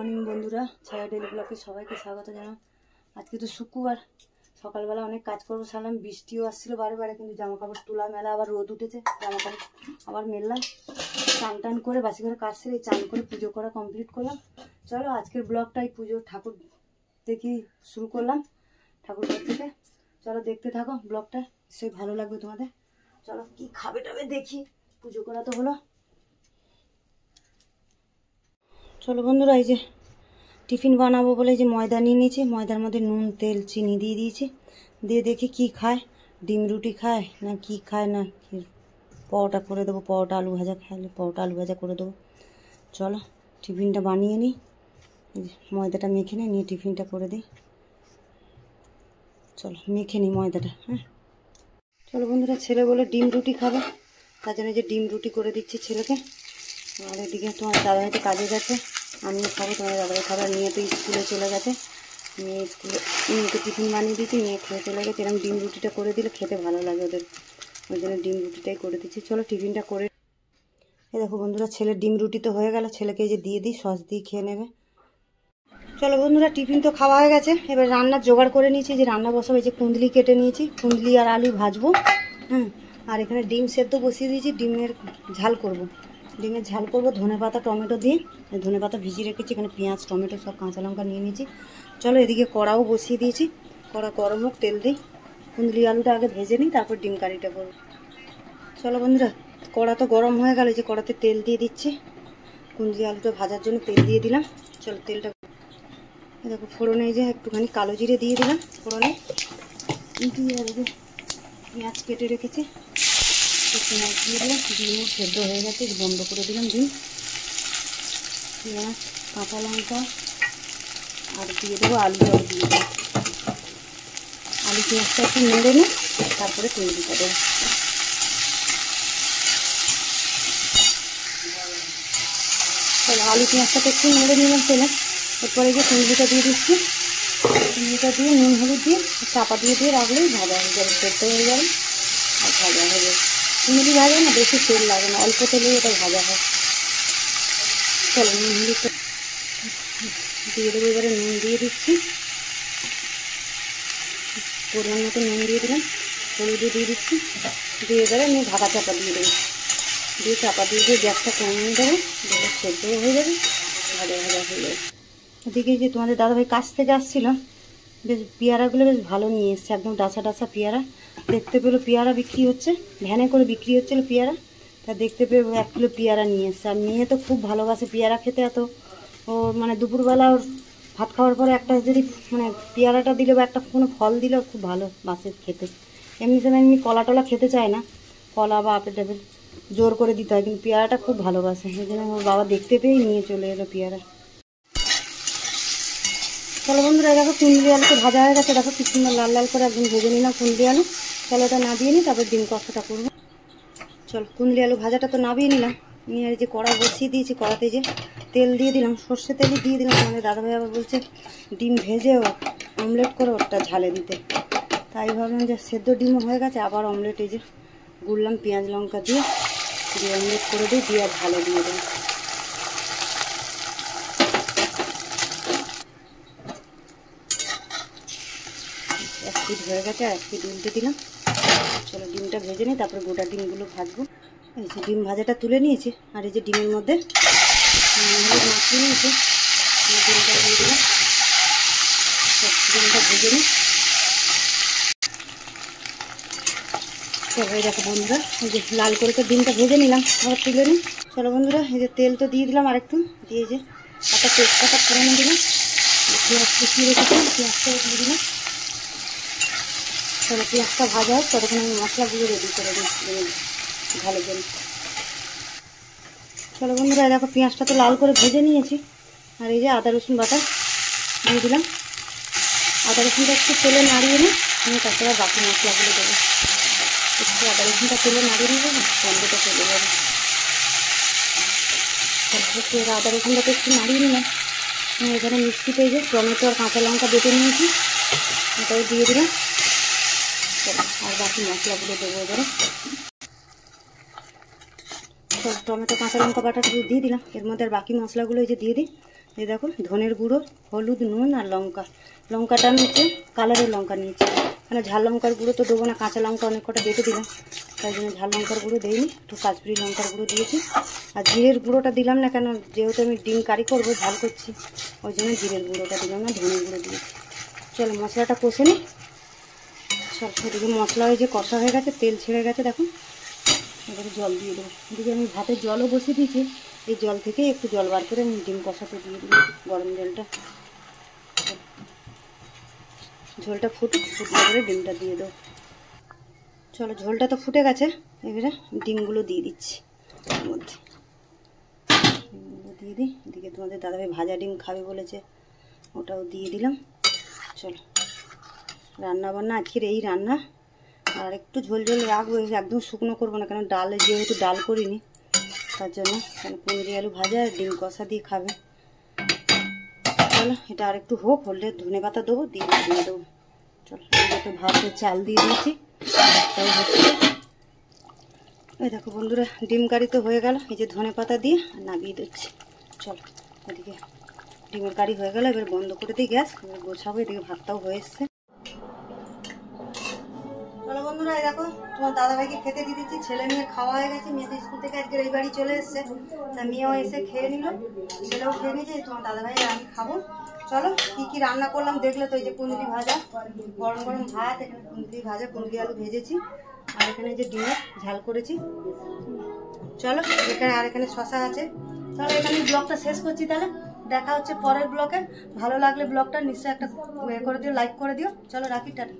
Morning বন্ধুরা, ছায়া daily ব্লগে সবাইকে স্বাগত জানাই। আজকে তো শুক্রবার, সকালবেলা অনেক কাজ করবো সারলাম। বৃষ্টিও আসছিল বারে বারে, কিন্তু জামা কাপড় তোলা মেলা, আবার রোদ উঠেছে, জামা কাপড় আবার মেললাম। চান টান করে বাসি করে কাজ সেরে চান করে পুজো করা কমপ্লিট করলাম। চলো আজকের ব্লগটাই পুজো ঠাকুর দেখি শুরু করলাম ঠাকুর ঘর থেকে। চলো দেখতে থাকো ব্লগটা, সেই ভালো লাগবে তোমাদের। চলো কি খাবে টাবে দেখি, পুজো করা তো হলো। চলো বন্ধুরা, এই যে টিফিন বানাবো বলে যে ময়দা নিয়ে নিয়েছি, ময়দার মধ্যে নুন তেল চিনি দিয়ে দিয়েছি। দিয়ে দেখি কি খায়, ডিম রুটি খায় না কি খায়, না পরোটা করে দেবো, পরোটা আলু ভাজা খাইলে পরোটা আলু ভাজা করে দেবো। চলো টিফিনটা বানিয়ে নিই, ময়দাটা মেখে নিয়ে টিফিনটা করে দিই। চলো মেখে নিই ময়দাটা। হ্যাঁ চলো বন্ধুরা, ছেলে বলে ডিম রুটি খাবে, তার জন্য যে ডিম রুটি করে দিচ্ছি ছেলেকে। আর এদিকে তোমার দাদাভাই তো কাজে গেছে, আমিও খাবো, তোমার দাদাভাই খাবার নিয়ে তো স্কুলে চলে গেছে। মেয়ে স্কুলে মেয়েকে টিফিন বানিয়ে দিচ্ছি, মেয়ে খেয়ে চলে গেছে। এরকম ডিম রুটিটা করে দিলে খেতে ভালো লাগে ওদের, ওই জন্য ডিম রুটিটাই করে দিচ্ছি। চলো টিফিনটা করে। এই দেখো বন্ধুরা, ছেলের ডিম রুটি তো হয়ে গেল, ছেলেকে এই যে দিয়ে দিই, সস দিয়ে খেয়ে নেবে। চলো বন্ধুরা, টিফিন তো খাওয়া হয়ে গেছে, এবার রান্নার জোগাড় করে নিয়েছি। যে রান্না বসাবো, এই যে কুঁদলি কেটে নিয়েছি, কুঁদলি আর আলু ভাজবো। আর এখানে ডিম সেদ্ধ বসিয়ে দিয়েছি, ডিমের ঝাল করব। ডিমের ঝাল করবো ধনেপাতা টমেটো দিয়ে। ধনেপাতা ভিজিয়ে রেখেছি, এখানে পেঁয়াজ টমেটো সব কাঁচা লঙ্কা নিয়ে নিয়েছি। চলো এদিকে কড়াও বসিয়ে দিয়েছি, কড়া গরম হোক, তেল দিই। কুঁদলি আলুটা আগে ভেজে নিই, তারপর ডিম কারিটা করবো। চলো বন্ধুরা, কড়া তো গরম হয়ে গেল, যে কড়াতে তেল দিয়ে দিচ্ছি। কুঁদলি আলুটা ভাজার জন্য তেল দিয়ে দিলাম। চলো তেলটা দেখো, ফোড়নে এই যে একটুখানি কালো জিরে দিয়ে দিলাম ফোড়নে। দিয়ে পেঁয়াজ কেটে রেখেছি, পেঁয়াজ দিয়ে দিলাম। ডিমও সেদ্ধ হয়ে গেছে, বন্ধ করে দিলাম ডিম। পেঁয়াজ কাঁচা লঙ্কা আর দিয়ে দেবো আলু, আর দিয়ে দেবো আলু। পেঁয়াজটা একটু নেড়ে নিই, তারপরে কুঁদলিটা দেবো। তাহলে আলু পেঁয়াজটাকে একটু নেড়ে নিলাম তেলে। এরপরে যে কুঁদলিটা দিয়ে দিচ্ছি, কুঁদলিটা দিয়ে নুন হলুদ দিয়ে চাপা দিয়ে রাখলেই ভাজা হয়ে যাবে, সেদ্ধ হয়ে যাবে আর ভাজা হয়ে যাবে। কুঁদলি ভাজা না বেশি তেল লাগে না, অল্প তেলেই এটা ভাজা হয়। চলো নুন হলুদটা দিয়ে দেবো। এবারে নুন দিয়ে দিচ্ছি, পরিমাণ মতো নুন দিয়ে দিলাম, হলুদও দিয়ে দিচ্ছি। দিয়ে এবারে আমি ঢাকা চাপা দিয়ে দেবো, দিয়ে চাপা দিয়ে গ্যাসটা কমিয়ে দেবো, দিয়ে সেদ্ধও হয়ে যাবে, ভাজা ভাজা হয়ে যাবে। ওদিকে যে তোমাদের দাদাভাই কাছ থেকে আসছিল, বেশ পেয়ারাগুলো বেশ ভালো নিয়ে এসছে, একদম ডাসা ডাসা পেয়ারা। দেখতে পেলো পেয়ারা বিক্রি হচ্ছে, ভ্যানে করে বিক্রি হচ্ছিল পেয়ারা, তা দেখতে পেয়ে 1 কিলো পেয়ারা নিয়ে এসছে। আর মেয়ে তো খুব ভালোবাসে পেয়ারা খেতে, এত ও মানে দুপুরবেলা ওর ভাত খাওয়ার পরে একটা যদি মানে পেয়ারাটা দিলে বা একটা কোনো ফল দিলে খুব ভালোবাসে খেতে। এমনি সময় এমনি কলা টলা খেতে চায় না, কলা বা আপেল টাপেল জোর করে দিতে হয়, কিন্তু পেয়ারাটা খুব ভালোবাসে। সেই জন্য ওর বাবা দেখতে পেয়েই নিয়ে চলে এলো পেয়ারা। চলো বন্ধুরা, দেখো কুঁদলি আলুটা ভাজা হয়ে গেছে, দেখো কি সুন্দর লাল লাল করে একদম ভেজে নিলাম কুঁদলি আলু। চলো ওটা নাবিয়ে নিই, তারপর ডিম কষাটা করবো। চলো কুঁদলি আলু ভাজাটা তো নাবিয়ে নিলাম, নিয়ে যে কড়া বসিয়ে দিয়েছি, কড়াতে যে তেল দিয়ে দিলাম, সর্ষে তেলই দিয়ে দিলাম। আমাদের দাদাভাই আবার বলছে ডিম ভেজে অমলেট করে ওটা ঝালে দিতে, তাই ভাবলাম যে সেদ্ধ ডিমও হয়ে গেছে, আবার অমলেট এই যে গুললাম পেঁয়াজ লঙ্কা দিয়ে অমলেট করে দিই, দিয়ে আর ঝালে দিয়ে দেবো। এক পিঠ হয়ে গেছে, আর 1 পিঠ উল্টে দিলাম। চলো ডিমটা ভেজে নিই, তারপরে গোটা ডিমগুলো ভাজবো। এই যে ডিম ভাজাটা তুলে নিয়েছি, আর এই যে ডিমের মধ্যে মাখিয়ে নিয়েছি, ডিমটা দিয়ে দিলাম। ডিমটা ভেজে নিই। চলো এই দেখো বন্ধুরা, এই যে লাল করে তো ডিমটা ভেজে নিলাম, আবার তুলে নিই। চলো বন্ধুরা, এই যে তেল তো দিয়ে দিলাম আরেকটু, দিয়ে যে একটা তেজপাতা ফোড়নে দিলাম, পেঁয়াজ কুচিয়ে রেখেছিলাম, পেঁয়াজটাও দিয়ে দিলাম। চলো পেঁয়াজটা ভাজা হোক, ততক্ষণ আমি মশলাগুলো রেডি করে দিই ভালো করে। চলো বন্ধুরা, দেখো পেঁয়াজটা তো লাল করে ভেজে নিয়েছি, আর এই যে আদা রসুন বাটা দিয়ে দিলাম। আদা রসুনটা একটু তেলে নাড়িয়ে নিই, আমি তারপরে বাকি মশলাগুলো দেবো। একটু আদা রসুনটা তেলে নাড়িয়ে নেবো, গন্ধটা চলে যাবে। তারপরে আদা রসুনটাকে একটু নাড়িয়ে নিলাম। এখানে মিষ্টিতে এই যে টমেটো আর কাঁচা লঙ্কা বেটে নিয়েছি, এটাও দিয়ে দিলাম। আর বাকি মশলাগুলো দেবো এবারে। টমেটো কাঁচা লঙ্কা বাটাটা দিয়ে দিলাম, এর মধ্যে আর বাকি মশলাগুলো এই যে দিয়ে দিই। এই দেখো ধনের গুঁড়ো, হলুদ, নুন আর লঙ্কা। লঙ্কাটা আমি হচ্ছে কালারের লঙ্কা নিয়েছি, কেন ঝাল লঙ্কার গুঁড়ো তো দেবো না, কাঁচা লঙ্কা অনেক কটা বেটে দিলাম, তাই জন্য ঝাল লঙ্কার গুঁড়ো দিইনি, একটু কাশ্মীরি লঙ্কার গুঁড়ো দিয়েছি। আর জিরের গুঁড়োটা দিলাম না, কেন যেহেতু আমি ডিম কারি করবো, ঝাল করছি, ওই জন্য জিরের গুঁড়োটা দিলাম না, ধনের গুঁড়ো দিয়েছি। চলো মশলাটা কষে নিই। সব এদিকে মশলা হয়ে যে কষা হয়ে গেছে, তেল ছেড়ে গেছে দেখুন। এবারে জল দিয়ে দেবো। এদিকে আমি ভাতের জলও বসিয়ে দিয়েছি, এই জল থেকে একটু জল বার করে আমি ডিম কষাতে দিয়ে দিই, গরম জলটা। ঝোলটা ফুটুক, ফুটলে করে ডিমটা দিয়ে দেবো। চলো ঝোলটা তো ফুটে গেছে, এবারে ডিমগুলো দিয়ে দিচ্ছি এর মধ্যে। ডিমগুলো দিয়ে দিই। এদিকে তোমাদের দাদাভাই ভাজা ডিম খাবে বলেছে, ওটাও দিয়ে দিলাম। চলো রান্না বান্না আজকের এই রান্না। আর একটু ঝোল ঝোল রাখবো, একদম শুকনো করবো না, কারণ ডাল যেহেতু ডাল করিনি, তার জন্য। কারণ কুঁদরি আলু ভাজা আর ডিম কষা দিয়ে খাবে। চলো এটা আর একটু হোক, হলে ধনে পাতা দেবো, দিয়ে দেবো। চলো একটু ভাতের চাল দিয়ে দিয়েছি, ভাতটাও হচ্ছে। এই দেখো বন্ধুরা, ডিম কারি তো হয়ে গেল, এই যে ধনে পাতা দিয়ে নামিয়ে দিচ্ছি। চলো এদিকে ডিমের কারি হয়ে গেল, এবার বন্ধ করে দিই গ্যাস, এবার গোছাবো। এদিকে ভাতটাও হয়ে এসছে। চলো বন্ধুরা, এই দেখো তোমার দাদাভাইকে খেতে দিয়ে দিচ্ছি। ছেলে মেয়ে খাওয়া হয়ে গেছে, মেয়ে তো স্কুল থেকে আজকে এই বাড়ি চলে এসছে, তা মেয়েও এসে খেয়ে নিল, ছেলেও খেয়ে নিয়েছে। তোমার দাদাভাই আর আমি খাবো। চলো কি কি রান্না করলাম দেখলে তো। এই যে কুঁদরি ভাজা, গরম গরম ভাত, এখানে কুঁদরি ভাজা, কুঁদরি আলু ভেজেছি, আর এখানে যে ডিমের ঝাল করেছি। চলো এখানে আর এখানে শশা আছে। চলো এখানে ব্লগটা শেষ করছি, তাহলে দেখা হচ্ছে পরের ব্লগে। ভালো লাগলে ব্লগটা নিশ্চয়ই একটা করে দিও, লাইক করে দিও। চলো রাখি, টাটা।